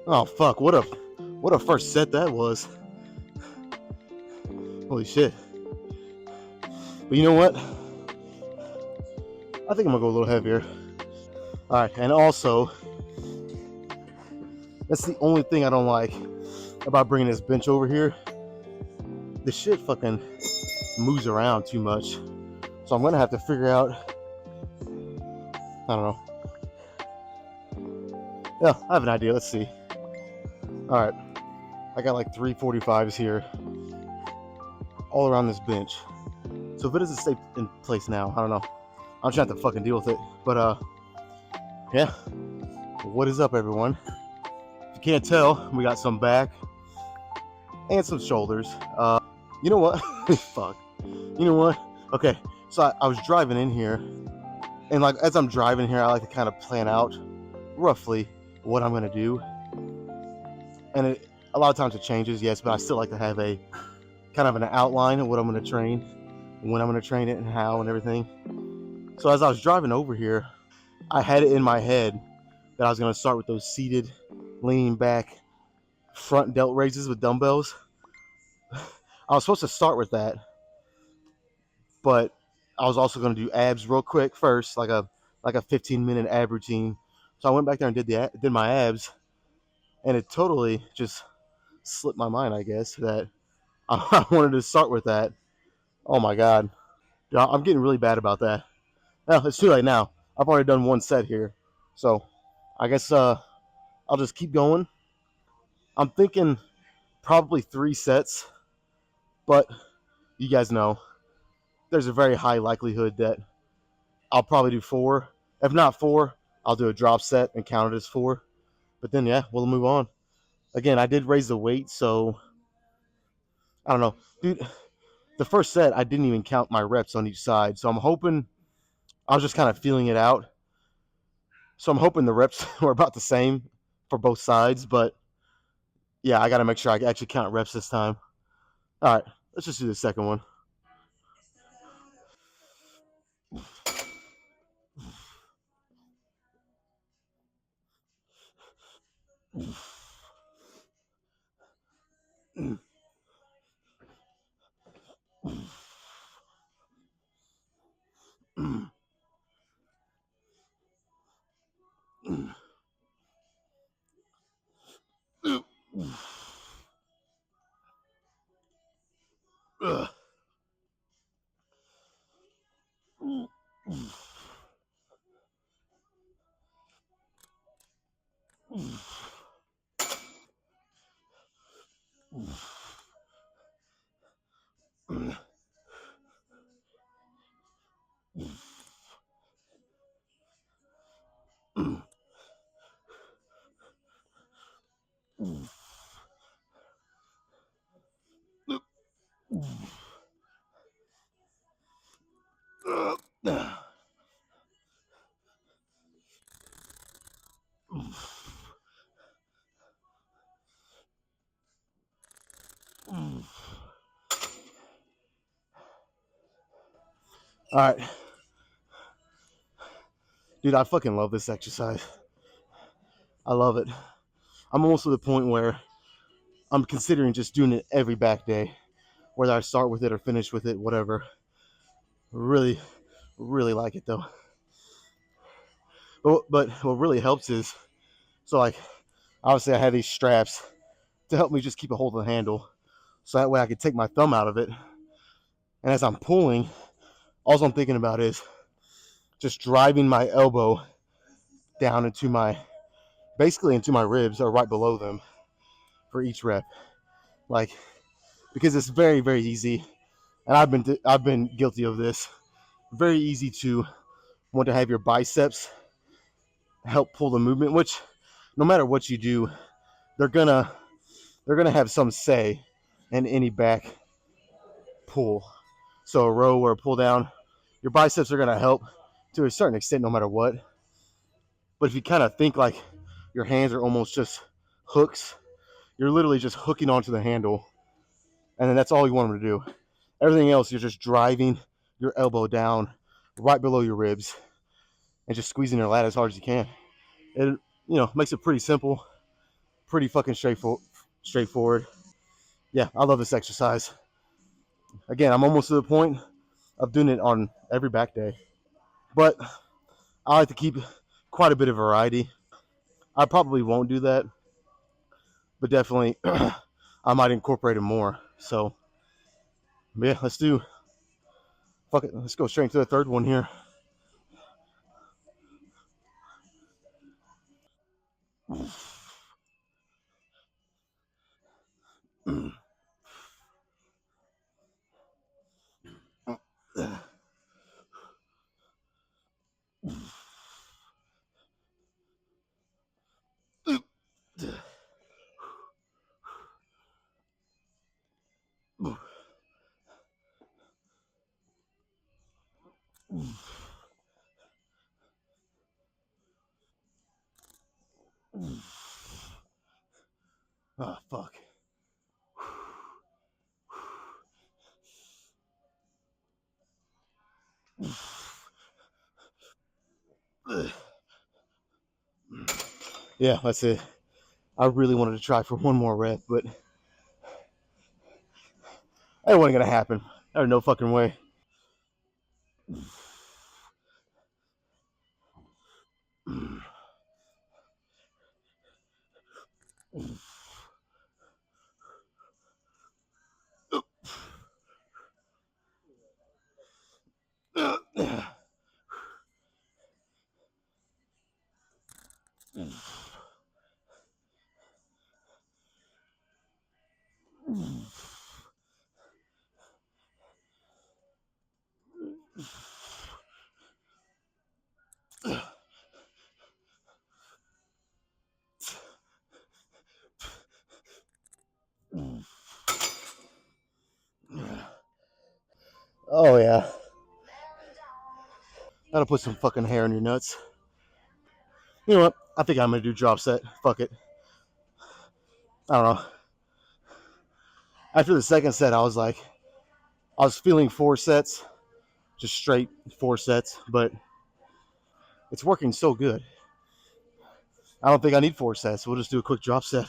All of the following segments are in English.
Oh fuck! What a first set that was. Holy shit! But you know what? I think I'm gonna go a little heavier. All right, and also that's the only thing I don't like about bringing this bench over here. The shit fucking moves around too much, so I'm gonna have to figure out. I don't know. Yeah, I have an idea. Let's see. All right, I got like 345s here, all around this bench. So if it doesn't stay in place now, I don't know. I'm just gonna have to fucking deal with it. But yeah. What is up, everyone? If you can't tell, we got some back and some shoulders. You know what? Fuck. You know what? Okay, so I was driving in here, and like as I'm driving here, I like to kind of plan out roughly what I'm gonna do. And a lot of times it changes, yes, but I still like to have a kind of an outline of what I'm gonna train, when I'm gonna train it, and how, and everything. So as I was driving over here, I had it in my head that I was gonna start with those seated, leaning back, front delt raises with dumbbells. I was supposed to start with that, but I was also going to do abs real quick first, like a 15-minute ab routine. So I went back there and did my abs, and it totally just slipped my mind, I guess, that I wanted to start with that. Oh my god, I'm getting really bad about that. Well, it's too late now. I've already done one set here, so I guess I'll just keep going. I'm thinking probably 3 sets, but you guys know there's a very high likelihood that I'll probably do 4. If not 4, I'll do a drop set and count it as 4. But then, yeah, we'll move on. Again, I did raise the weight, so I don't know. Dude, the first set, I didn't even count my reps on each side. So I'm hoping, I was just kind of feeling it out. So I'm hoping the reps were about the same for both sides. But yeah, I got to make sure I actually count reps this time. All right, let's just do the second one. All right, dude, I fucking love this exercise. I love it. I'm almost to the point where I'm considering just doing it every back day, whether I start with it or finish with it, whatever. Really, really like it though. But what really helps is, so like, obviously I have these straps to help me just keep a hold of the handle, so that way I can take my thumb out of it, and as I'm pulling, all I'm thinking about is just driving my elbow down into my, basically into my ribs or right below them for each rep, like, because it's very, very easy, and I've been guilty of this. Very easy to want to have your biceps help pull the movement, which no matter what you do, they're gonna they're gonna have some say in any back pull. So a row or a pull down, your biceps are gonna help to a certain extent no matter what. But if you kind of think like your hands are almost just hooks, you're literally just hooking onto the handle, and then that's all you want them to do. Everything else, you're just driving your elbow down right below your ribs and just squeezing your lat as hard as you can. It makes it pretty simple, pretty fucking straightforward. Yeah, I love this exercise. Again, I'm almost to the point of doing it on every back day, but I like to keep quite a bit of variety. I probably won't do that, but definitely I might incorporate it more. So yeah, fuck it. Let's go straight into the third one here. Oh fuck. Yeah, that's it. I really wanted to try for one more rep, but that wasn't gonna happen. There's no fucking way. Oh yeah, that'll put some fucking hair in your nuts. You know what? I think I'm gonna do drop set. Fuck it. I don't know. After the second set, I was feeling four sets, just straight four sets, but it's working so good. I don't think I need four sets. We'll just do a quick drop set.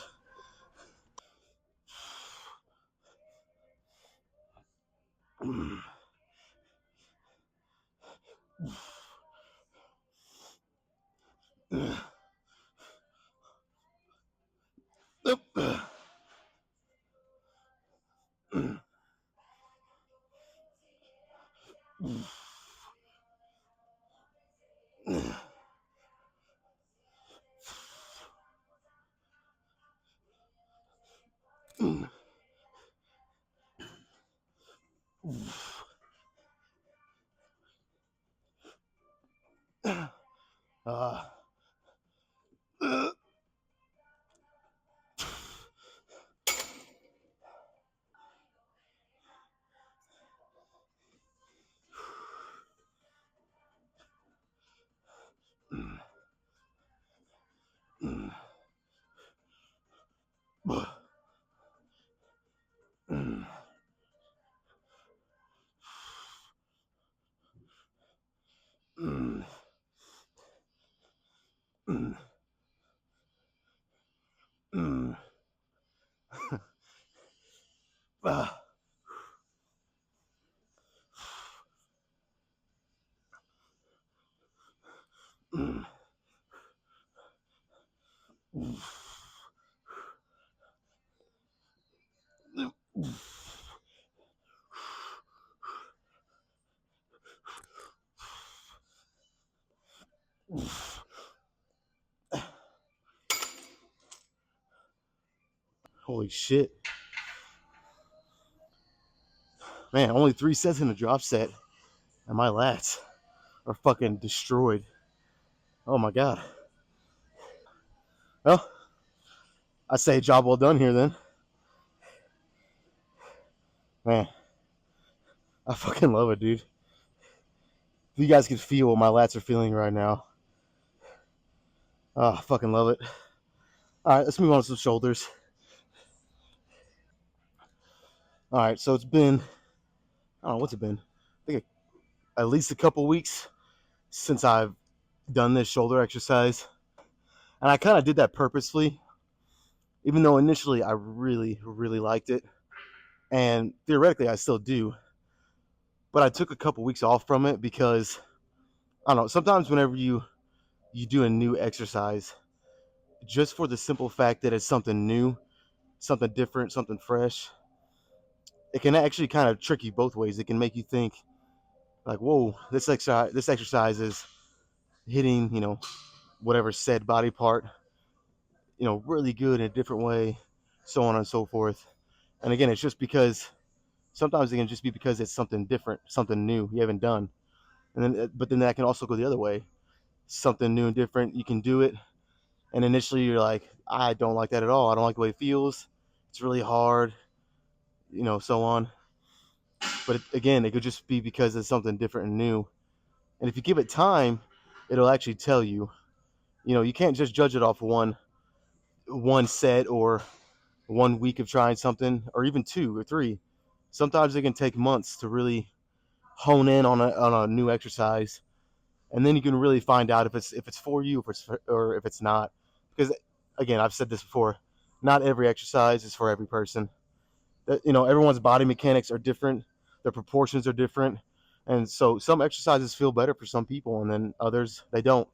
Uh, Ah. Holy shit. Man, only 3 sets in a drop set, and my lats are fucking destroyed. Oh my god. Well, I say job well done here then. Man, I fucking love it, dude. If you guys can feel what my lats are feeling right now. Oh, I fucking love it. Alright, let's move on to some shoulders. Alright, so it's been, I don't know, what's it been? I think at least a couple weeks since I've done this shoulder exercise. And I kind of did that purposefully, even though initially I really, really liked it. And theoretically, I still do. But I took a couple weeks off from it because, I don't know, sometimes whenever you do a new exercise, just for the simple fact that it's something new, something different, something fresh, it can actually kind of trick you both ways. It can make you think, like, whoa, this exercise is hitting, whatever said body part, really good in a different way, so on and so forth. And again, it's just because sometimes it can just be because it's something different, something new you haven't done. And then, but then that can also go the other way. Something new and different, you can do it, and initially you're like, I don't like that at all. I don't like the way it feels. It's really hard, so on. But again, it could just be because it's something different and new. And if you give it time, it'll actually tell you. You can't just judge it off one set or 1 week of trying something, or even 2 or 3. Sometimes it can take months to really hone in on a new exercise, and then you can really find out if it's for you, or if it's not. Because again, I've said this before, not every exercise is for every person. Everyone's body mechanics are different, their proportions are different, and so some exercises feel better for some people, and then others they don't.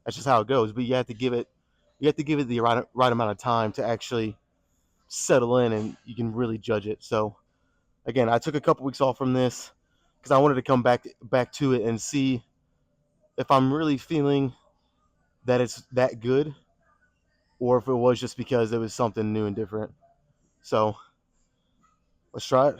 That's just how it goes. But you have to give it the right amount of time to actually settle in, and you can really judge it. So again, I took a couple weeks off from this because I wanted to come back to it and see if I'm really feeling that it's that good, or if it was just because it was something new and different. So let's try it.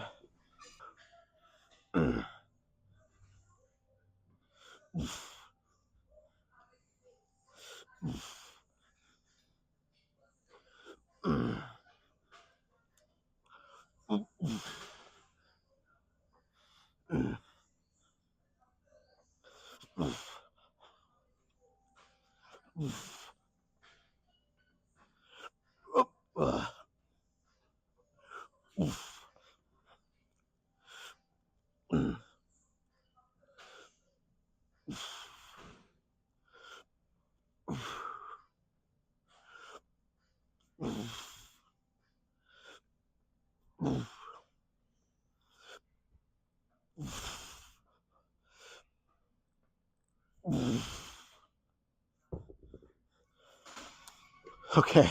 Okay.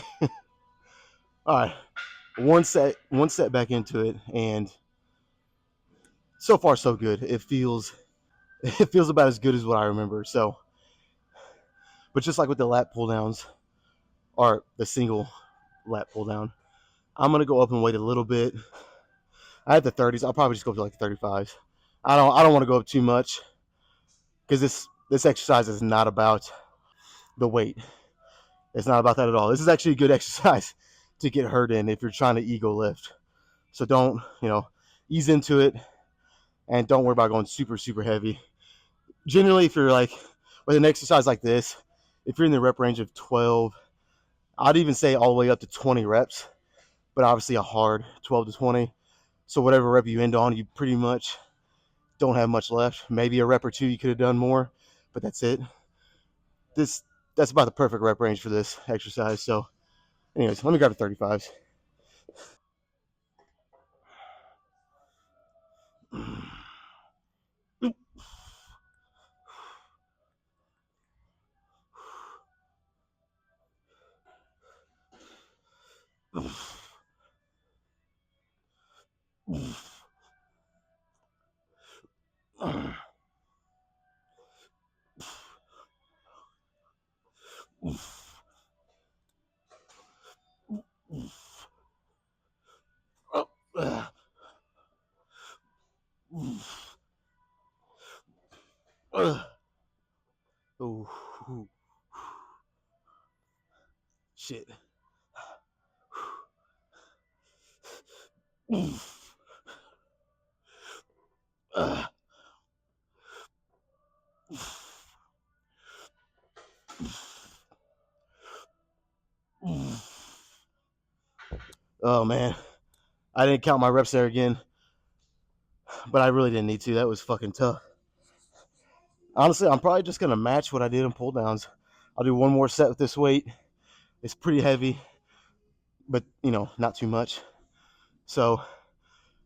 All right. One set back into it, and so far so good. It feels about as good as what I remember. So, but just like with the lat pull downs, or the single lat pull down, I'm gonna go up and wait a little bit. I had the 30s. I'll probably just go up to like 35s. I don't want to go up too much because this exercise is not about the weight. It's not about that at all. This is actually a good exercise to get hurt in if you're trying to ego lift. So don't, ease into it, and don't worry about going super, super heavy. Generally, if you're like, with an exercise like this, if you're in the rep range of 12, I'd even say all the way up to 20 reps, but obviously a hard 12 to 20. So whatever rep you end on, you pretty much don't have much left. Maybe a rep or two you could have done more, but that's it. This that's about the perfect rep range for this exercise. So Anyways, let me grab the 35s. Oh, shit. Oh man, I didn't count my reps there again, but I really didn't need to. That was fucking tough. Honestly, I'm probably just gonna match what I did in pull downs. I'll do one more set with this weight. It's pretty heavy, but not too much. So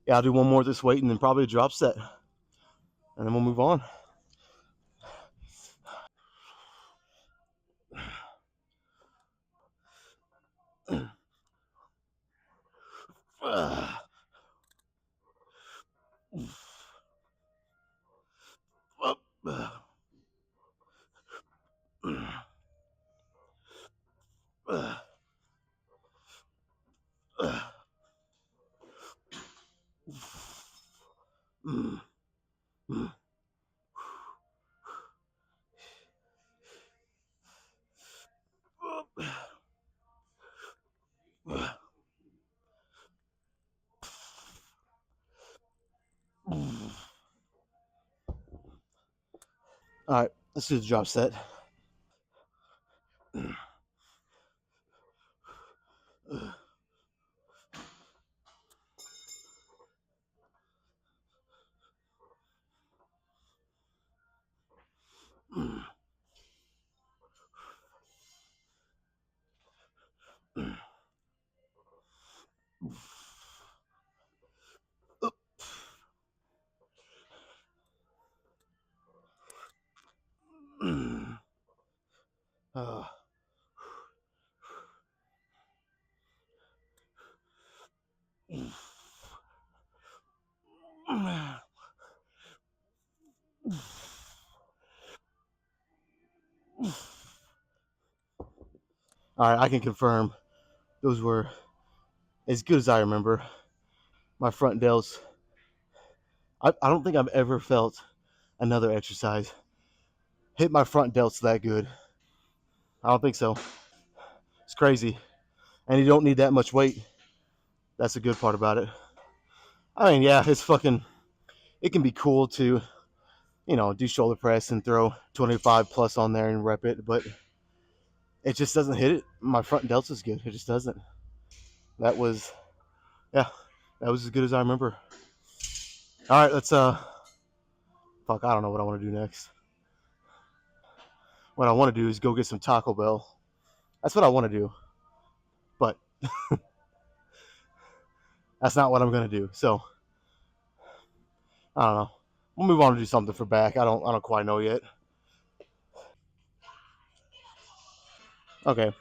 yeah, I'll do one more with this weight and then probably a drop set, and then we'll move on. All right, let's do the drop set. All right, I can confirm those were as good as I remember. My front delts. I don't think I've ever felt another exercise hit my front delts that good. I don't think so. It's crazy, and you don't need that much weight. That's the good part about it. I mean, yeah, it's fucking. It can be cool to do shoulder press and throw 25 plus on there and rep it, but it just doesn't hit it. My front delts is good. It just doesn't. That was, yeah, that was as good as I remember. All right, let's fuck. I don't know what I want to do next. What I want to do is go get some Taco Bell. That's what I want to do, but that's not what I'm gonna do. So I don't know. We'll move on to do something for back. I don't quite know yet. Okay,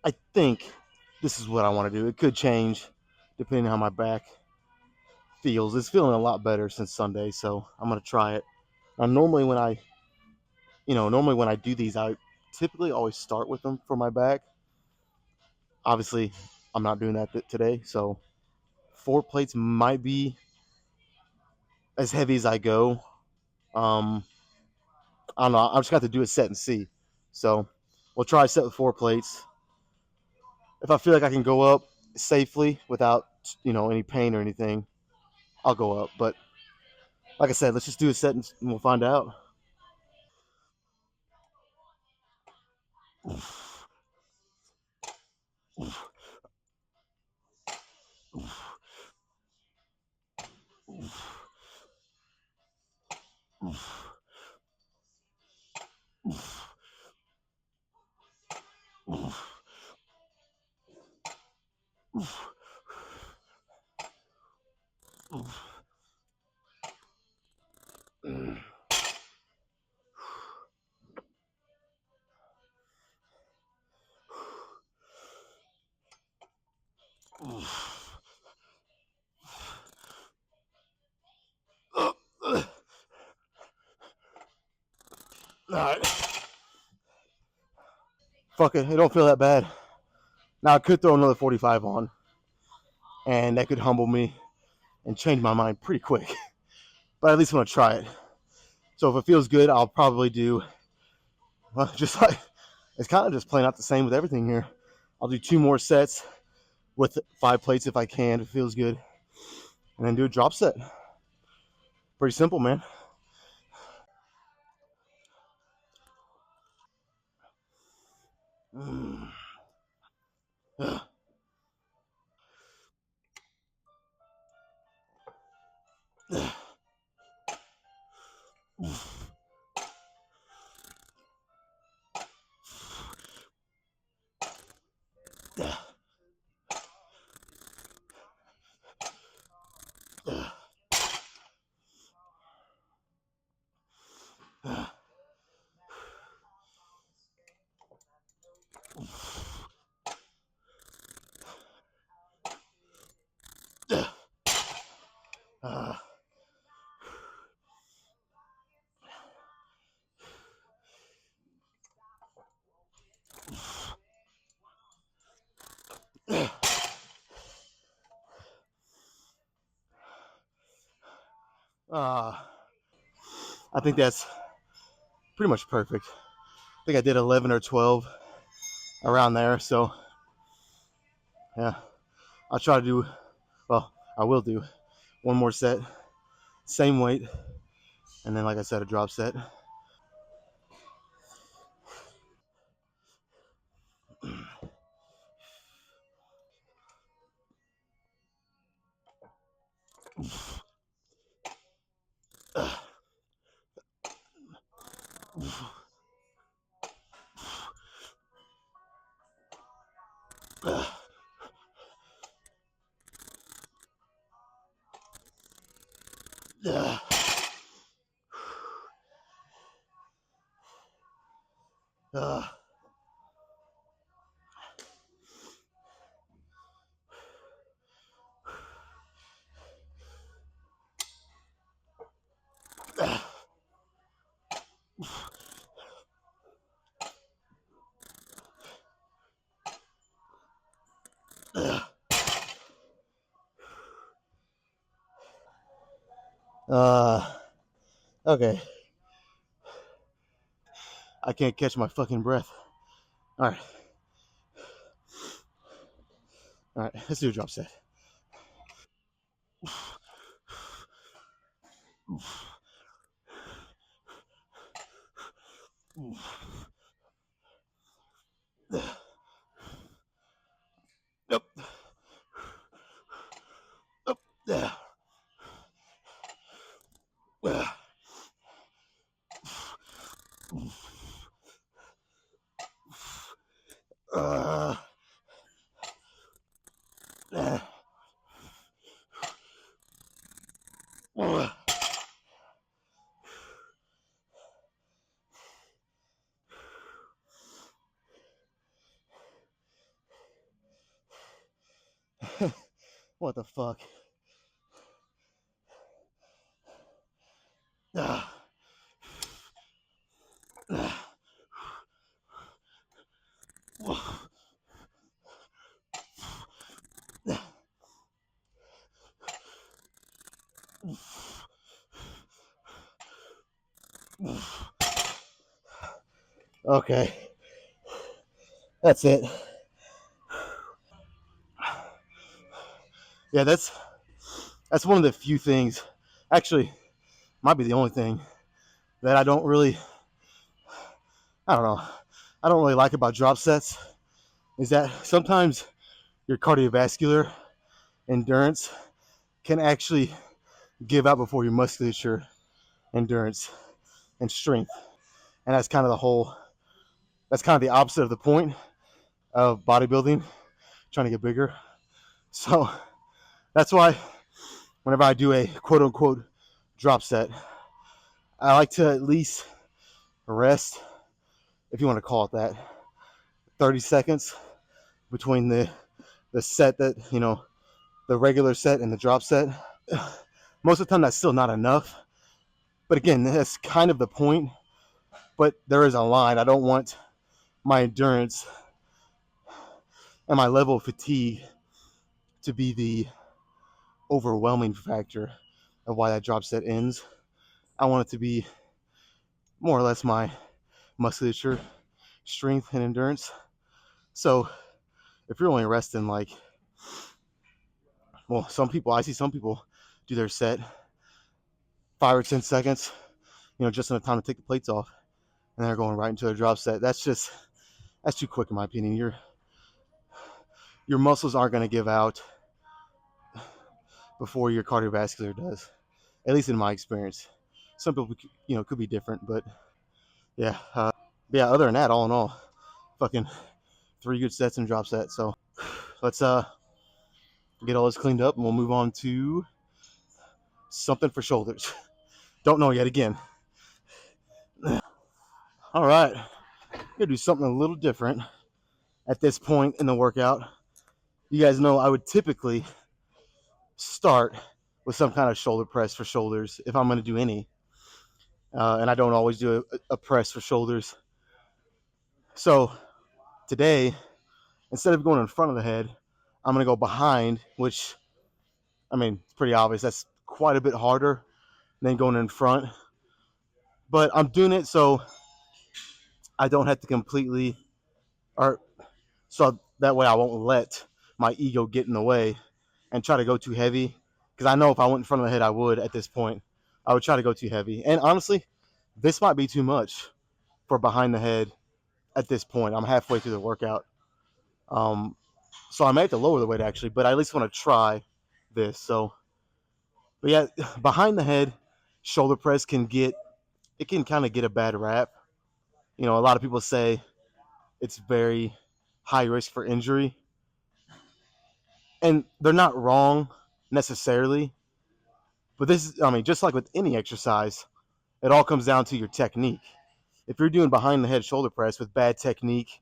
I think this is what I want to do. It could change depending on how my back feels. It's feeling a lot better since Sunday, so I'm gonna try it. Now, normally when I do these, I typically always start with them for my back. Obviously, I'm not doing that today, so 4 plates might be as heavy as I go. Um, I don't know. I'm just got to do a set and see. So we'll try a set with 4 plates. If I feel like I can go up safely without any pain or anything, I'll go up. But like I said, let's just do a set and we'll find out. All right. Fuck it. It don't feel that bad. Now I could throw another 45 on, and that could humble me and change my mind pretty quick. But at least I'm gonna try it. So if it feels good, I'll probably do just like it's kind of just playing out the same with everything here. I'll do 2 more sets with 5 plates if I can. If it feels good, and then do a drop set. Pretty simple, man. Mm. I think that's pretty much perfect. I think I did 11 or 12 around there. So yeah, I'll try to do. Well, I will do 1 more set, same weight, and then like I said, a drop set. Okay. I can't catch my fucking breath. All right. All right. Let's do a drop set. Yep. Yep. Uh, what the fuck? Okay, that's it. Yeah, that's one of the few things. Actually, might be the only thing that I don't really. I don't know. I don't really like about drop sets is that sometimes your cardiovascular endurance can actually give out before your musculature endurance and strength. And that's kind of the whole, that's kind of the opposite of the point of bodybuilding, trying to get bigger. So that's why whenever I do a quote unquote drop set, I like to at least rest, if you want to call it that, 30 seconds between the set that, the regular set and the drop set. Most of the time, that's still not enough. But again, that's kind of the point. But there is a line. I don't want my endurance and my level of fatigue to be the overwhelming factor of why that drop set ends. I want it to be more or less my musculature, strength, and endurance. So if you're only resting like, well, I see some people do their set 5 or 10 seconds, just enough time to take the plates off, and they're going right into a drop set. That's too quick in my opinion. Your muscles aren't going to give out before your cardiovascular does, at least in my experience. Some people, could be different, but yeah. Yeah, other than that, all in all, fucking 3 good sets and drop set. So let's get all this cleaned up and we'll move on to something for shoulders. Don't know yet again. All right, gonna do something a little different at this point in the workout. You guys know I would typically start with some kind of shoulder press for shoulders if I'm gonna do any. And I don't always do a press for shoulders. So today, instead of going in front of the head, I'm gonna go behind, which, I mean, it's pretty obvious. That's quite a bit harder than going in front. But I'm doing it so I don't have to completely, or so that way I won't let my ego get in the way and try to go too heavy. Because I know if I went in front of the head, I would at this point. I would try to go too heavy. And honestly, this might be too much for behind the head at this point. I'm halfway through the workout. So I may have to lower the weight actually, but I at least want to try this. So, but yeah, behind the head, shoulder press can kind of get a bad rap. A lot of people say it's very high risk for injury. And they're not wrong necessarily. But just like with any exercise, it all comes down to your technique. If you're doing behind the head shoulder press with bad technique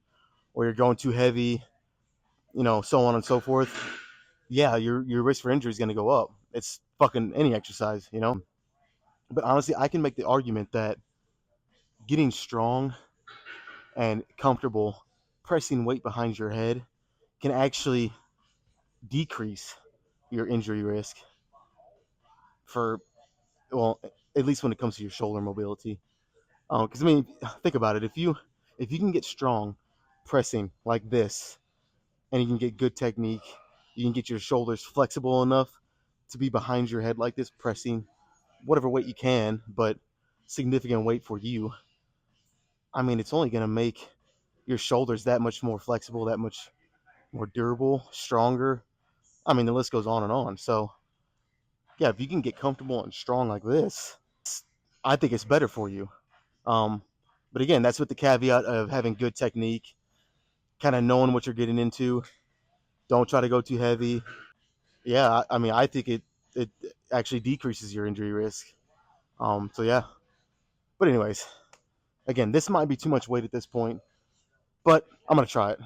or you're going too heavy, so on and so forth, yeah, your risk for injury is going to go up. It's fucking any exercise. But honestly, I can make the argument that getting strong and comfortable pressing weight behind your head can actually decrease your injury risk for, well, at least when it comes to your shoulder mobility. Because think about it. If you can get strong pressing like this, and you can get good technique, you can get your shoulders flexible enough to be behind your head like this, pressing whatever weight you can, but significant weight for you. It's only going to make your shoulders that much more flexible, that much more durable, stronger. The list goes on and on. So, yeah, if you can get comfortable and strong like this, I think it's better for you. Um, but again, that's with the caveat of having good technique, kind of knowing what you're getting into. Don't try to go too heavy. Yeah, I think it actually decreases your injury risk. So yeah. But anyways, again, this might be too much weight at this point, but I'm gonna try it.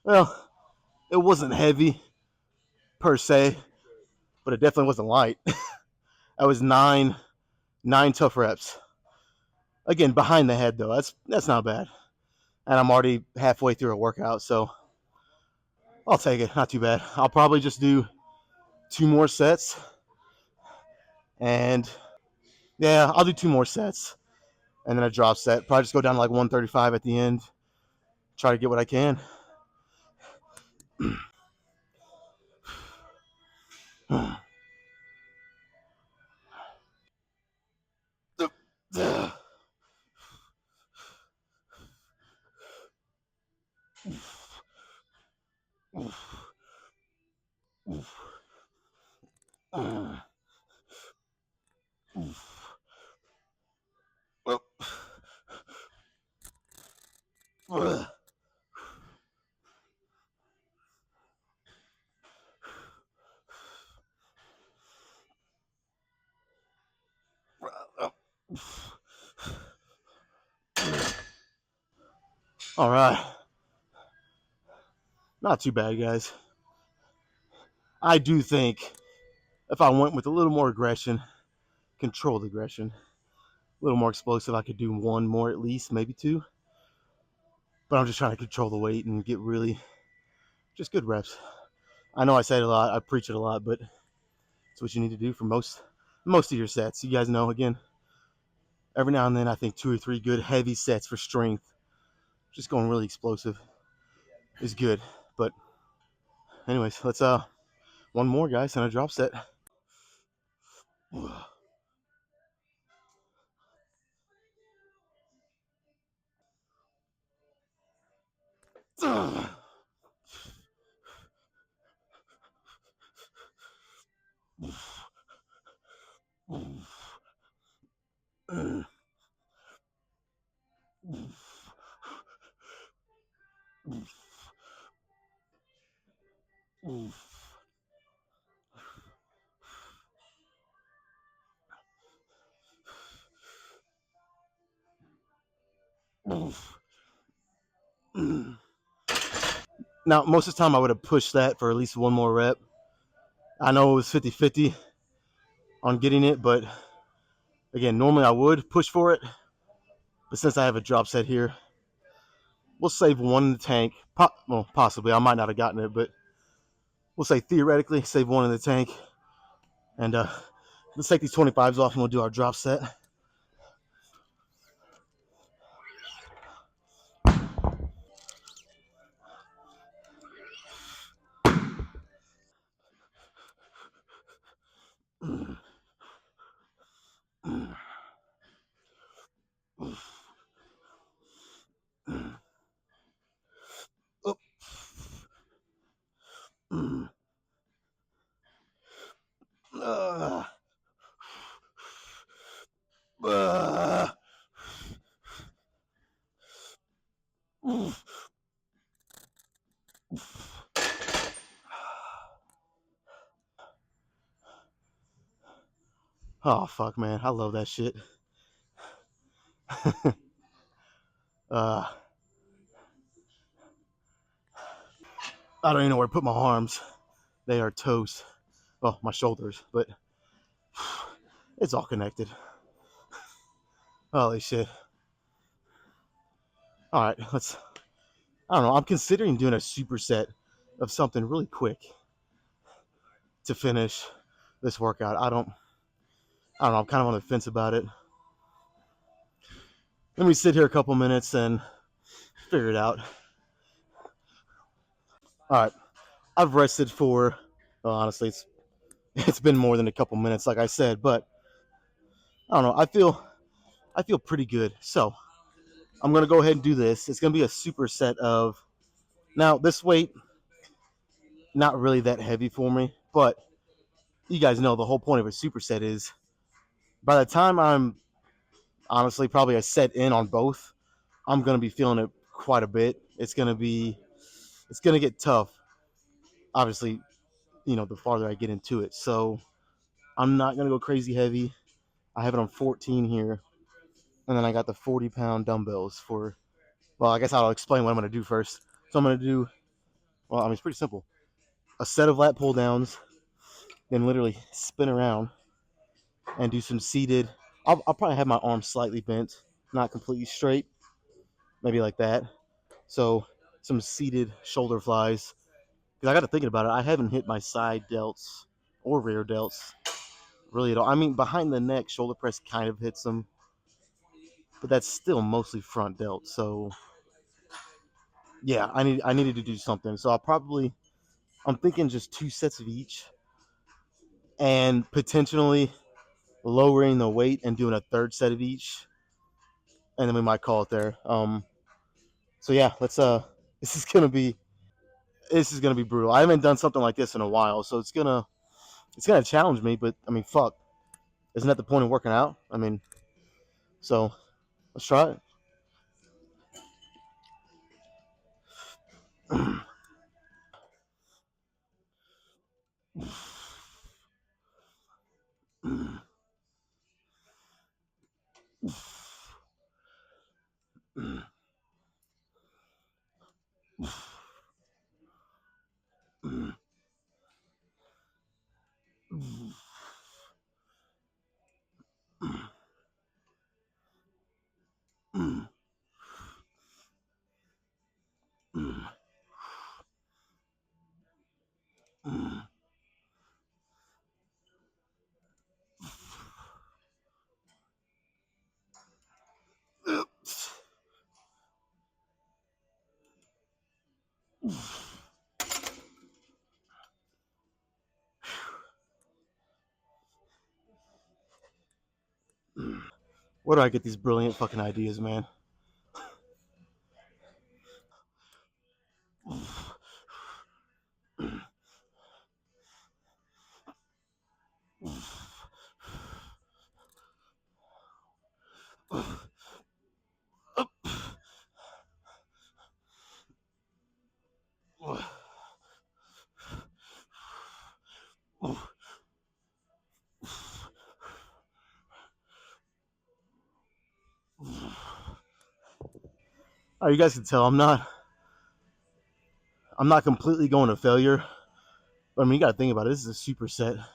Well, it wasn't heavy per se, but it definitely wasn't light. I was nine tough reps. Again, behind the head though, that's not bad. And I'm already halfway through a workout, so I'll take it. Not too bad. I'll probably just do 2 more sets. And yeah, I'll do 2 more sets. And then a drop set. Probably just go down to like 135 at the end. Try to get what I can. All right. Not too bad, guys. I do think if I went with a little more aggression, controlled aggression, a little more explosive, I could do one more at least, maybe two. But I'm just trying to control the weight and get really just good reps. I know I say it a lot, I preach it a lot, but it's what you need to do for most of your sets. You guys know, again, every now and then I think 2 or 3 good heavy sets for strength, just going really explosive is good. But anyways, let's one more, guys, and a drop set. Now, most of the time I would have pushed that for at least one more rep. I know it was 50-50 on getting it, but again, normally I would push for it. But since I have a drop set here, we'll save one in the tank. Well, possibly. I might not have gotten it, but we'll say theoretically save one in the tank. And let's take these 25s off and we'll do our drop set. Oh, fuck, man. I love that shit. uh, I don't even know where to put my arms. They are toast. Well, my shoulders, but it's all connected. Holy shit. All right, I don't know. I'm considering doing a superset of something really quick to finish this workout. I don't know. I'm kind of on the fence about it. Let me sit here a couple minutes and figure it out. All right. I've rested for, well, honestly, it's been more than a couple minutes, like I said, but I don't know. I feel pretty good. So I'm gonna go ahead and do this. It's gonna be a superset of, now this weight, not really that heavy for me, but you guys know the whole point of a superset is by the time I'm honestly probably a set in on both, I'm gonna be feeling it quite a bit. It's gonna get tough. Obviously, the farther I get into it. So I'm not gonna go crazy heavy. I have it on 14 here, and then I got the 40-pound dumbbells for. Well, I guess I'll explain what I'm gonna do first. So I'm gonna do. Well, I mean it's pretty simple. A set of lat pull downs, then literally spin around and do some seated. I'll probably have my arms slightly bent, not completely straight, maybe like that. So some seated shoulder flies, Because I got to thinking about it, I haven't hit my side delts or rear delts really at all. I mean, behind the neck, shoulder press kind of hits them, but that's still mostly front delt. So yeah, I needed to do something. So I'm thinking just 2 sets of each, and potentially lowering the weight and doing a third set of each, and then we might call it there. So yeah, let's this is gonna be this is gonna be brutal. I haven't done something like this in a while, so it's gonna challenge me. But I mean, fuck, isn't that the point of working out? I mean, so let's try it. Where do I get these brilliant fucking ideas, man? Oh, you guys can tell I'm not completely going to failure. But I mean, you got to think about it. This is a superset.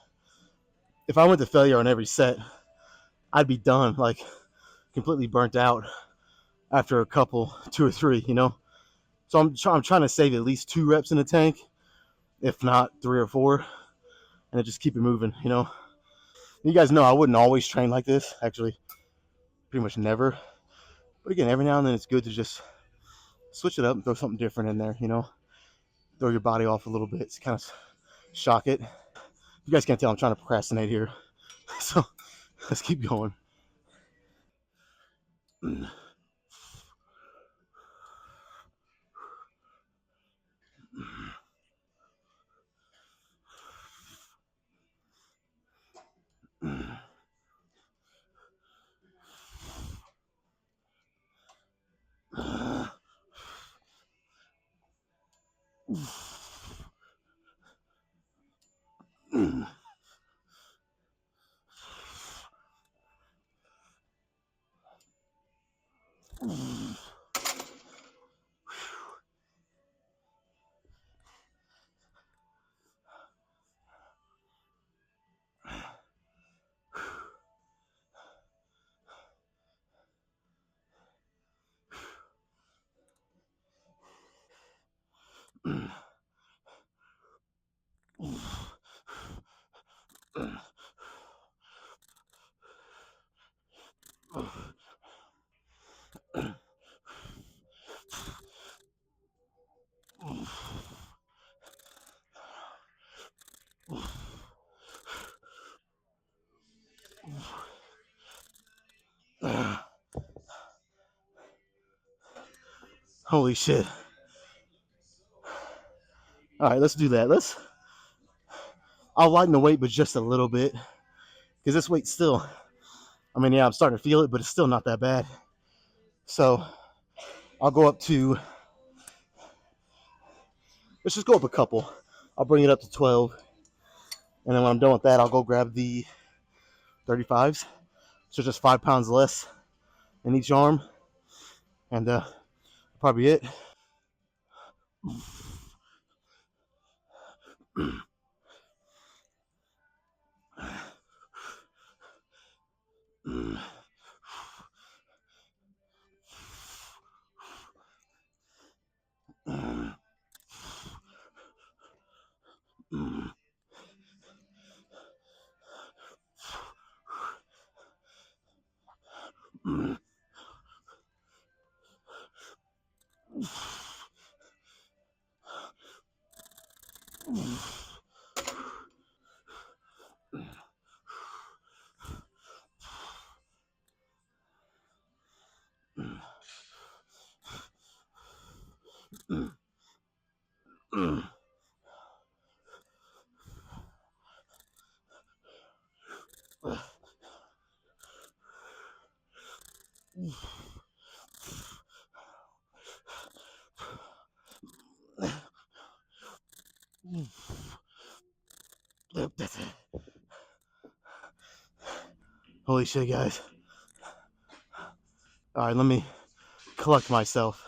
If I went to failure on every set, I'd be done, like completely burnt out after a couple, 2 or 3, you know. So I'm trying to save at least 2 reps in the tank, if not 3 or 4, and then just keep it moving, you know. You guys know I wouldn't always train like this. Actually, pretty much never. But again, every now and then it's good to just switch it up and throw something different in there, you know. Throw your body off a little bit to kind of shock it. You guys can't tell I'm trying to procrastinate here. So let's keep going. Holy shit. All right, let's do that. I'll lighten the weight, but just a little bit. Because this weight still, I mean, yeah, I'm starting to feel it, but it's still not that bad. So I'll go up to, let's just go up a couple. I'll bring it up to 12. And then when I'm done with that, I'll go grab the 35s. So just 5 pounds less in each arm. And probably it. Holy shit, guys. All right, let me collect myself.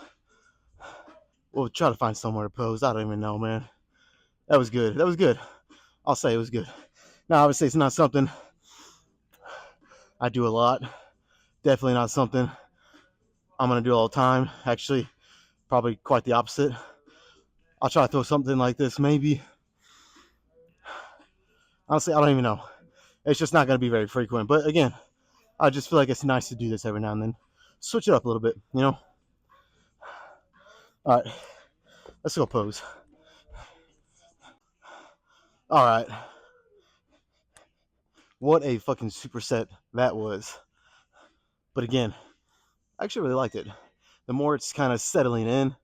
We'll try to find somewhere to pose. I don't even know, man. That was good. That was good. I'll say it was good. Now, obviously, it's not something I do a lot. Definitely not something I'm going to do all the time. Actually, probably quite the opposite. I'll try to throw something like this, maybe. Honestly, I don't even know. It's just not going to be very frequent. But again, I just feel like it's nice to do this every now and then. Switch it up a little bit, you know? All right, let's go pose. All right. What a fucking superset that was. But again, I actually really liked it. The more it's kind of settling in,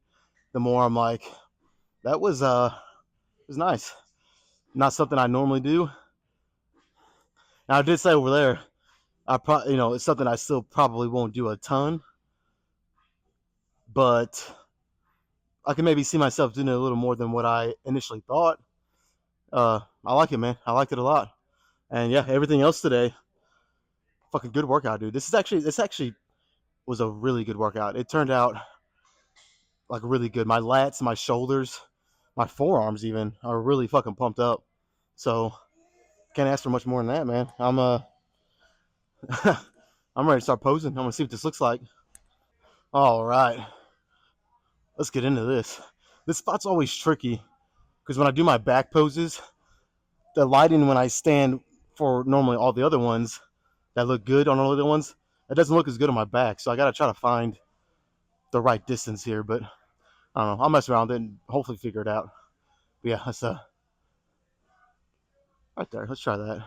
the more I'm like, that was nice. Not something I normally do. Now I did say over there, I probably it's something I still probably won't do a ton, but I can maybe see myself doing it a little more than what I initially thought. I like it, man. I liked it a lot. And yeah, everything else today, fucking good workout, dude. This actually was a really good workout. It turned out like really good. My lats, my shoulders, my forearms even are really fucking pumped up. So can't ask for much more than that, man. I'm ready to start posing. I'm gonna see what this looks like. All right, let's get into this. This spot's always tricky because when I do my back poses, the lighting when I stand for normally all the other ones that look good on all the other ones, it doesn't look as good on my back. So I gotta try to find the right distance here. But I don't know. I'll mess around with it and hopefully figure it out. But yeah, that's right there. Let's try that.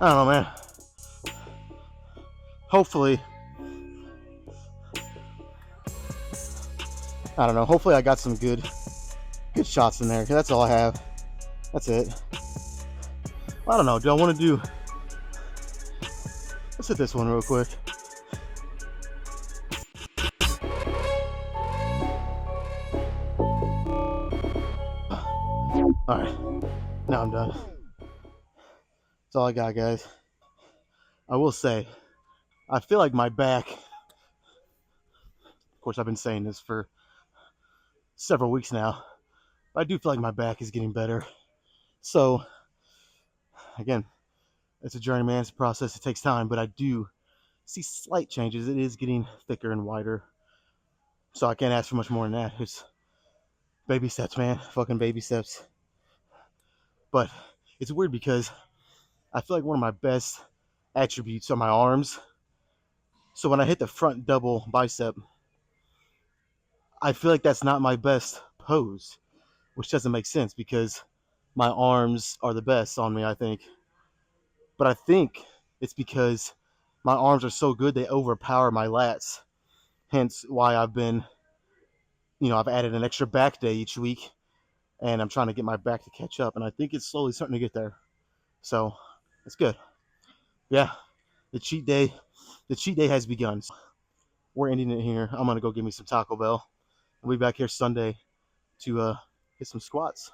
I don't know, man. Hopefully, I don't know. Hopefully, I got some good shots in there. Cause that's all I have. That's it. I don't know. Do I want to do? Let's hit this one real quick. All right. Now I'm done. That's all I got, guys. I will say, I feel like my back. Of course, I've been saying this for several weeks now. But I do feel like my back is getting better. So, again, it's a journey, man. It's a process. It takes time, but I do see slight changes. It is getting thicker and wider. So I can't ask for much more than that. It's baby steps, man. Fucking baby steps. But it's weird because I feel like one of my best attributes are my arms. So when I hit the front double bicep, I feel like that's not my best pose, which doesn't make sense because my arms are the best on me, I think. But I think it's because my arms are so good they overpower my lats. Hence why I've added an extra back day each week, and I'm trying to get my back to catch up. And I think it's slowly starting to get there. So it's good. Yeah, the cheat day, the cheat day has begun. We're ending it here. I'm gonna go get me some Taco Bell. I'll be back here Sunday to hit some squats.